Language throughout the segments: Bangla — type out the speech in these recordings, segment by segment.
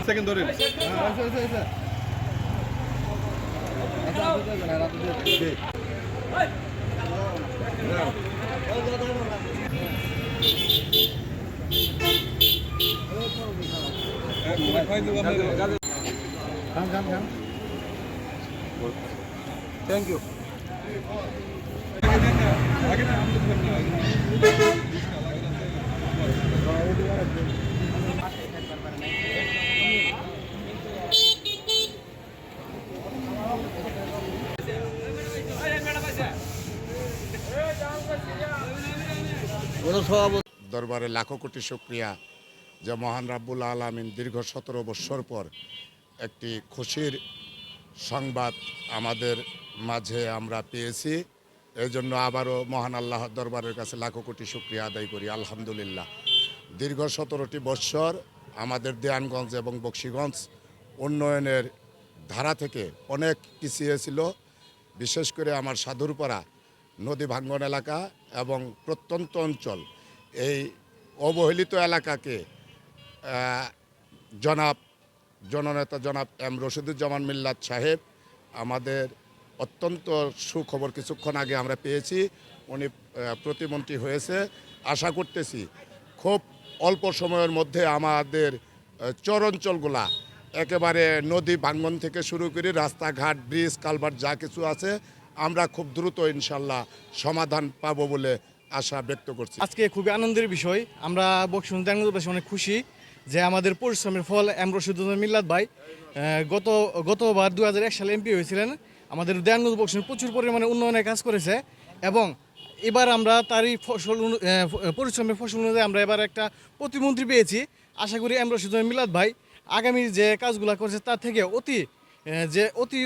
সেকেন্ড ধরে থ্যাংক ইউ। দরবারে লাখো কোটি শুকরিয়া যে মহান রাব্বুল আলামিন দীর্ঘ 17 বৎসর পর একটি খুশির সংবাদ আমাদের মাঝে আমরা পেয়েছি। এই জন্য আবারও মহান আল্লাহ দরবারের কাছে লাখো কোটি শুকরিয়া আদায় করি। আলহামদুলিল্লাহ, দীর্ঘ 17টি বৎসর আমাদের দেয়ানগঞ্জ এবং বকশীগঞ্জ উন্নয়নের ধারা থেকে অনেক পিছিয়ে ছিল। বিশেষ করে আমার সাধুরপাড়া নদী ভাঙ্গন এলাকা এবং প্রত্যন্ত অঞ্চল, এই অবহেলিত এলাকাকে জননেতা জনাব এম রশিদুজ্জামান মিল্লাত সাহেব আমাদের অত্যন্ত সুখবর কিছুক্ষণ আগে আমরা পেয়েছি। উনি প্রতিমন্ত্রী হয়েছে। আশা করতেছি খুব অল্প সময়ের মধ্যে আমাদের চরাঞ্চলগুলা একেবারে নদী ভাঙ্গন থেকে শুরু করে রাস্তাঘাট, ব্রিজ, কালভার্ট যা কিছু আছে আমরা খুব দ্রুত ইনশাল্লাহ সমাধান পাবো বলে আশা ব্যক্ত করছি। আজকে খুবই আনন্দের বিষয়। আমরা বকশীগঞ্জ দেয়ানগঞ্জবাসী অনেক খুশি যে আমাদের পরিশ্রমের ফল এম রশিদুজ্জামান মিল্লাত ভাই গতবার 2001 সালে এমপি হয়েছিলেন। আমাদের দেয়ানগঞ্জ বকশীগঞ্জ প্রচুর পরিমাণে উন্নয়নের কাজ করেছে এবং এবার আমরা তারই পরিশ্রমের ফসল অনুযায়ী আমরা এবার একটা প্রতিমন্ত্রী পেয়েছি। আশা করি এম রশিদুজ্জামান মিল্লাত ভাই আগামী যে কাজগুলো করছে তার থেকে অতি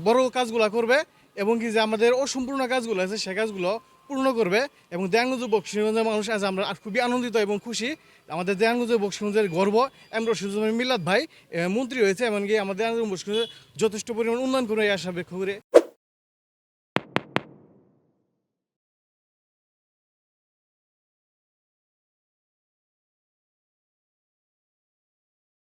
বড় কাজগুলো করবে এবং কি যে আমাদের অসম্পূর্ণ কাজগুলো আছে সে কাজগুলো পূর্ণ করবে এবং দেয়ানগঞ্জ বকশীগঞ্জের মানুষ আজ আমরা খুবই আনন্দিত এবং খুশি। আমাদের দেয়ানগঞ্জ বকশীগঞ্জের গর্ব এম রশিদুজ্জামান মিল্লাত ভাই মন্ত্রী হয়েছে, এমনকি আমাদের দেয়ানগঞ্জ বকশীগঞ্জের যথেষ্ট পরিমাণ উন্নয়ন করে এই আশা ব্যক্ত করে